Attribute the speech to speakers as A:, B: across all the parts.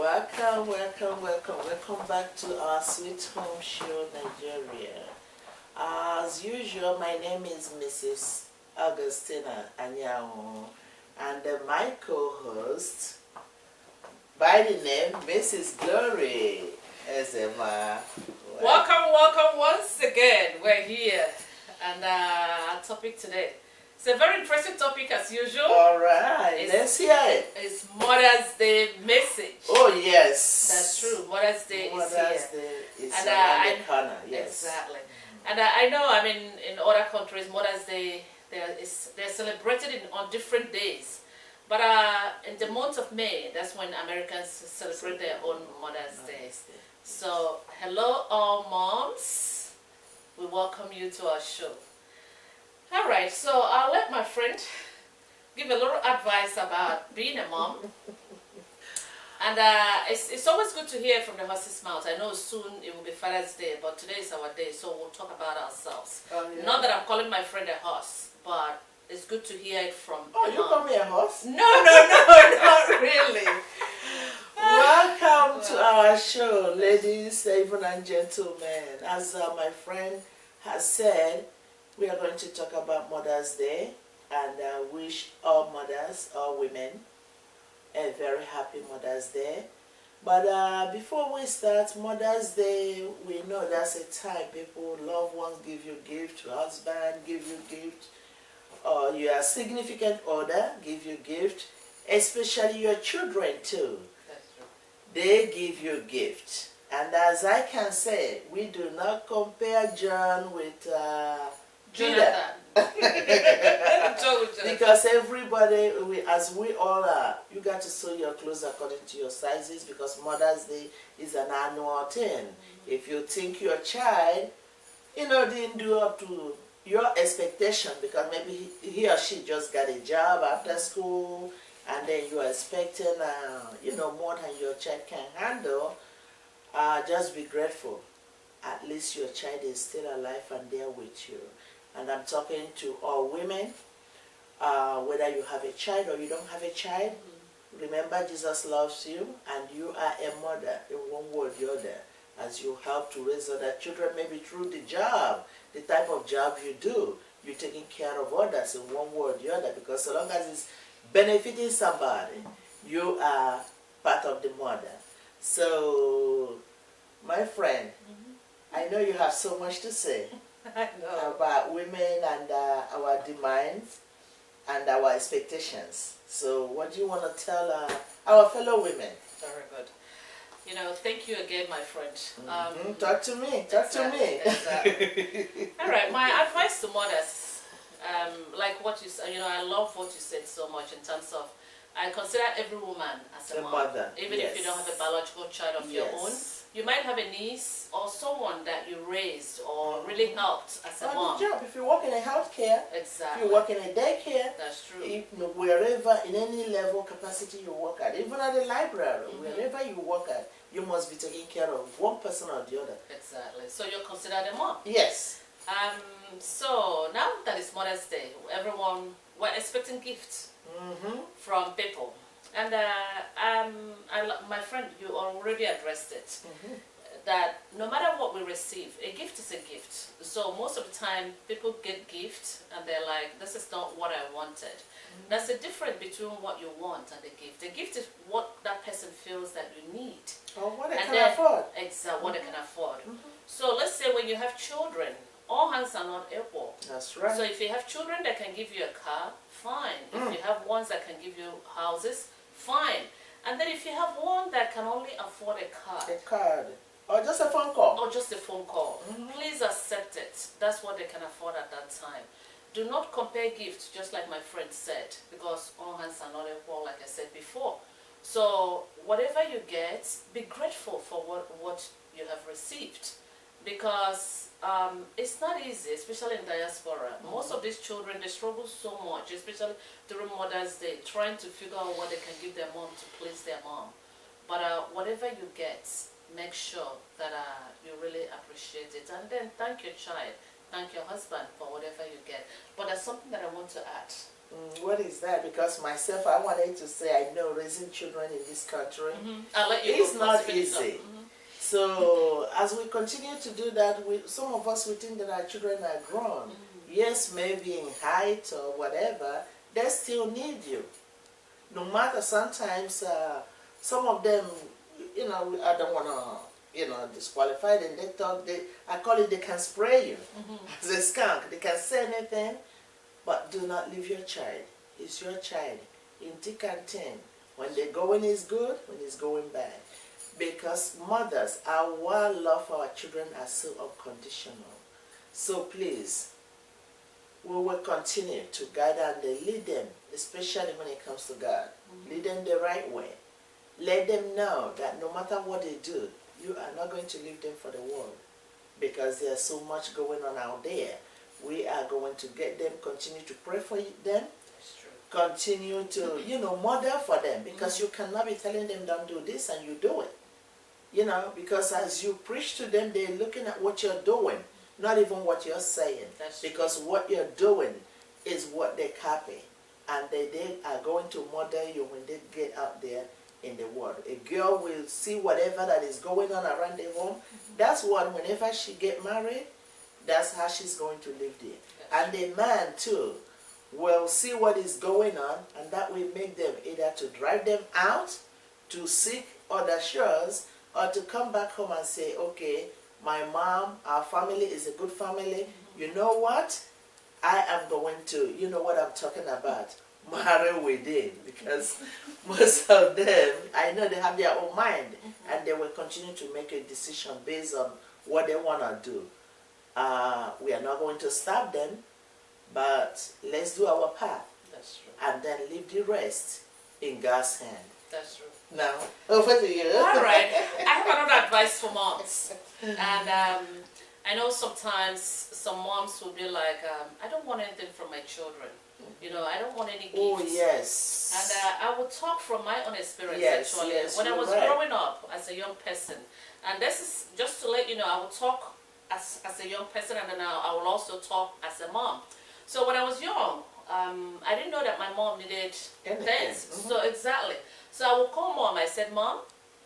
A: Welcome back to our Sweet Home Show, Nigeria. As usual, my name is Mrs. Augustina Anyanwutina, and my co-host, by the name Mrs. Glorynezemma.
B: Welcome once again. We're here, and our topic today. It's a very interesting topic as usual.
A: All right, let's hear it.
B: It's Mother's Day message.
A: Oh yes,
B: that's true. Mother's Day is here.
A: Mother's Day is around the corner. Yes,
B: exactly. And I know. I mean, in other countries, Mother's Day they're celebrated on different days. But in the month of May, that's when Americans celebrate their own Mother's Day. So, hello all moms. We welcome you to our show. Alright, so I'll let my friend give a little advice about being a mom. And it's always good to hear from the horse's mouth. I know soon it will be Father's Day, but today is our day, so we'll talk about ourselves. Oh, yeah. Not that I'm calling my friend a horse, but it's good to hear it from
A: you
B: mom.
A: call me a horse?
B: No, not really.
A: Welcome to our show, ladies, even and gentlemen. As my friend has said, we are going to talk about Mother's Day and wish all mothers, all women, a very happy Mother's Day. But before we start, Mother's Day, we know that's a time people, loved ones give you gift, your husband give you gift, or your significant other give you gift, especially your children too.
B: That's true.
A: They give you gift. And as I can say, we do not compare John with Judah. Because everybody, as we all are, you got to sew your clothes according to your sizes, because Mother's Day is an annual thing. If you think your child, didn't do up to your expectation, because maybe he or she just got a job after school, and then you are expecting, more than your child can handle, just be grateful. At least your child is still alive and there with you. And I'm talking to all women, whether you have a child or you don't have a child. Remember, Jesus loves you, and you are a mother in one way or the other, as you help to raise other children, maybe through the job, the type of job you do. You're taking care of others in one way or the other, because so long as it's benefiting somebody, you are part of the mother. So, my friend, I know you have so much to say.
B: I know.
A: About women and our demands and our expectations. So what do you want to tell our fellow women?
B: Very good. Thank you again, my friend.
A: Talk to me. Talk to me.
B: Exactly. All right. My advice to mothers, like what you said, I love what you said so much in terms of, I consider every woman as a mother. Even if you don't have a biological child of your own. You might have a niece or someone that you raised or really helped as a mom.
A: Job. If you work in a healthcare,
B: exactly.
A: If you work in a daycare,
B: that's true.
A: Wherever, in any level capacity you work at, even at the library, wherever you work at, you must be taking care of one person or the other.
B: Exactly. So you're considered a mom.
A: Yes.
B: So now that it's Mother's Day, we're expecting gifts from people. And my friend, you already addressed it, that no matter what we receive, a gift is a gift. So most of the time, people get gifts and they're like, this is not what I wanted. That's the difference between what you want and the gift. The gift is what that person feels that you need.
A: Or what they can afford.
B: Exactly, what they can afford. So let's say when you have children, all hands are not equal.
A: That's right.
B: So if you have children that can give you a car, fine. If you have ones that can give you houses, fine. And then if you have one that can only afford a card.
A: Or just a phone call.
B: Or just a phone call. Please accept it. That's what they can afford at that time. Do not compare gifts, just like my friend said, because all hands are not equal, like I said before. So whatever you get, be grateful for what you have received. Because it's not easy, especially in diaspora. Most of these children, they struggle so much, especially during Mother's Day, trying to figure out what they can give their mom to please their mom. But whatever you get, make sure that you really appreciate it. And then thank your child, thank your husband for whatever you get. But there's something that I want to add.
A: What is that? Because myself, I wanted to say, I know raising children in this country,
B: I'll let you
A: it's
B: go
A: not
B: first, finish up.
A: easy. So as we continue to do that, some of us, we think that our children are grown. Yes, maybe in height or whatever, they still need you. No matter, sometimes some of them, you know, I don't want to, you know, disqualify them. They talk, I call it, they can spray you as a skunk. They can say anything, but do not leave your child. It's your child in thick and thin. When the going is good, when it's going bad. Because mothers, our love for our children are so unconditional. So please, we will continue to guide and lead them, especially when it comes to God. Lead them the right way. Let them know that no matter what they do, you are not going to leave them for the world. Because there's so much going on out there. We are going to get them, continue to pray for them, continue to, you know, model for them. Because you cannot be telling them, don't do this, and you do it. You know, because as you preach to them, they're looking at what you're doing, not even what you're saying. Because what you're doing is what they copy. And they are going to model you when they get out there in the world. A girl will see whatever that is going on around the home. That's what, whenever she get married, that's how she's going to live there. And the man too will see what is going on, and that will make them either to drive them out, to seek other shores, or to come back home and say, okay, my mom, our family is a good family. You know what? I am going to, you know what I'm talking about, marry within. Because most of them, I know they have their own mind, and they will continue to make a decision based on what they want to do. We are not going to stop them, but let's do our part.
B: That's true.
A: And then leave the rest in God's hand.
B: That's true.
A: Now, over to you.
B: All right. I have another advice for moms. And I know sometimes some moms will be like, I don't want anything from my children. You know, I don't want any gifts.
A: Oh, yes.
B: And I will talk from my own experience, actually.
A: Yes,
B: when I was
A: right.
B: growing up as a young person, and this is just to let you know, I will talk as a young person, and then I will also talk as a mom. So when I was young, I didn't know that my mom needed things. So exactly. So I would call mom. I said, Mom,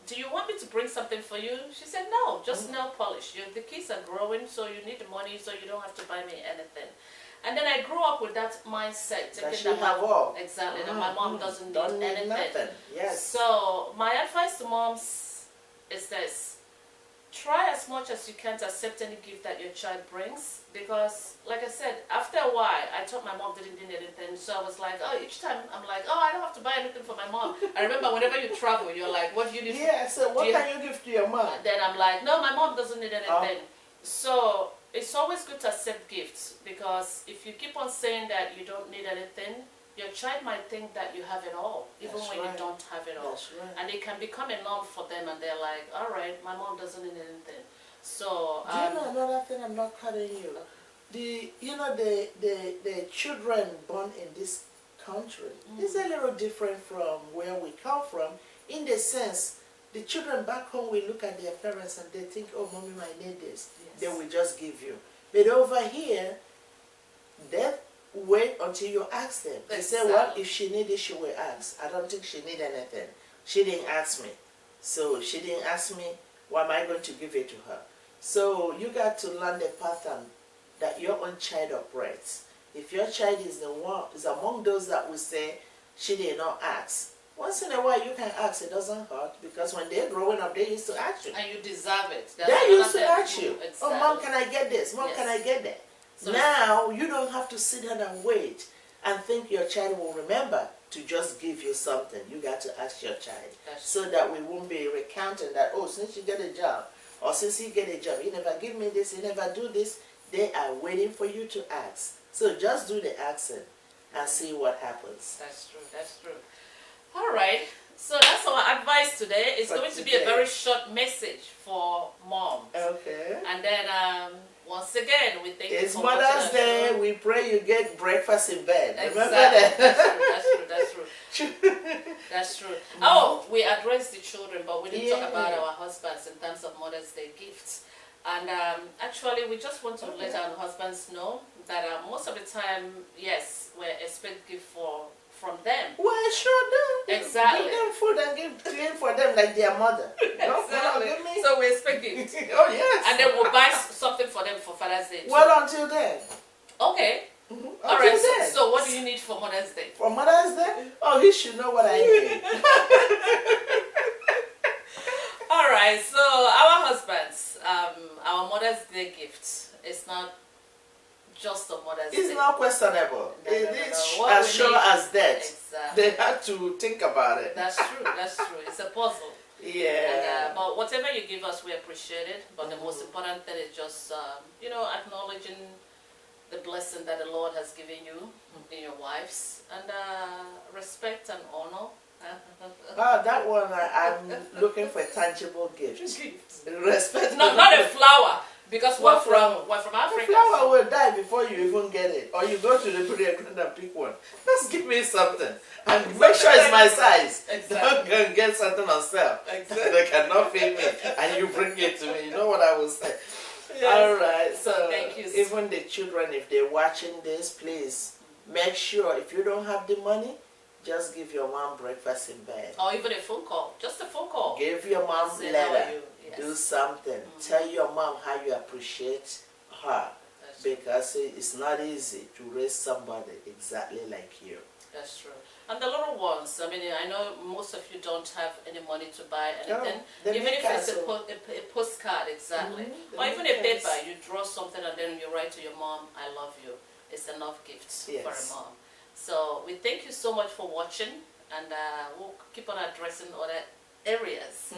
B: do you want me to bring something for you? She said, no, just nail polish. The kids are growing, so you need the money, so you don't have to buy me anything. And then I grew up with that mindset, thinking that my mom doesn't need anything.
A: Yes.
B: So my advice to moms is this: try as much as you can to accept any gift that your child brings, because, like I said, after a while, I thought my mom didn't need anything, so I was like, oh, each time I'm like, oh, I don't have to buy anything for my mom. I remember whenever you travel, you're like, what do you need?
A: Yeah, so what can you give to your mom?
B: Then I'm like, no, my mom doesn't need anything. So it's always good to accept gifts, because if you keep on saying that you don't need anything, your child might think that you have it all, even when you don't have it all. And it can become a norm for them, and they're like, all right, my mom doesn't need anything. So
A: do you know another thing? I'm not cutting you. The children born in this country is a little different from where we come from, in the sense the children back home will look at their parents and they think, oh, mommy might need this. They will just give you. But over here, they wait until you ask them. They say, well, if she needs it, she will ask. I don't think she needs anything. She didn't ask me. So she didn't ask me, why am I going to give it to her? So you got to learn the pattern that your own child operates. If your child is among those that will say, she did not ask, once in a while you can ask, it doesn't hurt, because when they're growing up, they used to ask you.
B: And you deserve it.
A: They used to ask you, oh, Mom, can I get this? Mom, can I get that? So now you don't have to sit down and wait and think your child will remember to just give you something. You got to ask your child, so that we won't be recounting that, oh, since you get a job, or since you get a job, you never give me this, you never do this. They are waiting for you to ask. So just do the asking and see what happens.
B: That's true, that's true. All right, so that's our advice today. It's going to be a very short message for moms.
A: Okay.
B: And then once again, we thank you
A: It's
B: for
A: Mother's Day. We pray you get breakfast in bed.
B: Exactly.
A: Remember that?
B: That's true. That's true. Oh, we addressed the children, but we didn't talk about our husbands in terms of Mother's Day gifts. And actually, we just want to let our husbands know that most of the time, yes, we expect gift from them.
A: Well, sure do.
B: Exactly.
A: Give them food and give clean for them like their mother.
B: Exactly.
A: No,
B: So we expect gift.
A: oh, yes.
B: And then we'll buy something for them for Father's Day too.
A: Well, until then.
B: Okay. All
A: Until
B: right.
A: then.
B: So what do you need for Mother's Day?
A: For Mother's Day? Oh, he should know what I need.
B: All right. So our husbands, our Mother's Day gift is not just a Mother's Day.
A: It's not questionable. It's
B: What
A: as
B: we
A: sure
B: need-
A: as that.
B: Exactly.
A: They had to think about it.
B: That's true. That's true. It's a puzzle.
A: Yeah.
B: And, but whatever you give us, we appreciate it. But the most important thing is just, acknowledging the blessing that the Lord has given you in your wives, and respect and honor.
A: That one, I'm looking for a tangible gift. Respect.
B: Not a flower, because
A: What
B: we're from
A: The
B: Africa.
A: flower will die before you even get it. Or you go to the pretty ground and pick one. Just give me something. And make sure it's my size.
B: Exactly.
A: Don't go and get something on sale.
B: Exactly.
A: They cannot feed me. And you bring it to me. You know what I will say.
B: Yes.
A: Alright, so
B: Thank you.
A: even the children, if they're watching this, please make sure if you don't have the money, just give your mom breakfast in bed.
B: Or even a phone call. Just a phone call.
A: Give your mom
B: Say, how are
A: letter.
B: you? Yes.
A: Do something. Tell your mom how you appreciate her.
B: That's true.
A: Because it's not easy to raise somebody exactly like you.
B: That's true. And the little ones, I mean, I know most of you don't have any money to buy anything.
A: they
B: Even
A: make
B: if it's
A: castle.
B: a postcard, exactly.
A: They
B: Or even
A: make
B: a paper,
A: cards.
B: you draw something and then you write to your mom, I love you. It's enough gifts for
A: Yes.
B: a mom. So we thank you so much for watching, and we'll keep on addressing other areas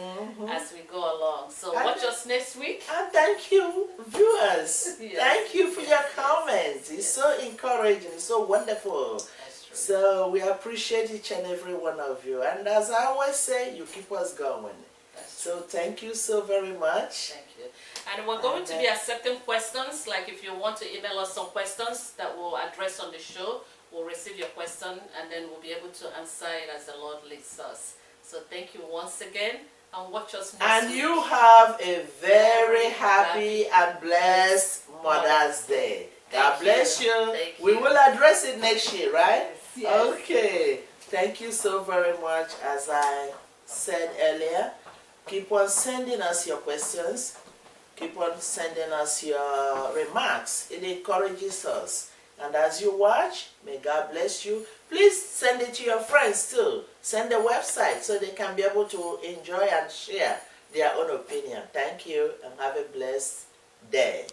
B: as we go along. So
A: And-
B: watch us next week.
A: And thank you, viewers.
B: Yes.
A: Thank you for your comments. It's so encouraging, so wonderful.
B: That's true.
A: So we appreciate each and every one of you. And as I always say, you keep us going.
B: That's true.
A: So thank you so very much.
B: Thank you. And we're going to be accepting questions, like if you want to email us some questions that we'll address on the show, we'll receive your question and then we'll be able to answer it as the Lord leads us. So thank you once again, and watch us next
A: And
B: week.
A: you have a very happy and blessed Mother's Day. God bless you.
B: Thank
A: We
B: you.
A: will address it next year, right?
B: Yes.
A: Okay. Thank you so very much. As I said earlier, keep on sending us your questions. Keep on sending us your remarks. It encourages us. And as you watch, may God bless you. Please send it to your friends too. Send the website so they can be able to enjoy and share their own opinion. Thank you and have a blessed day.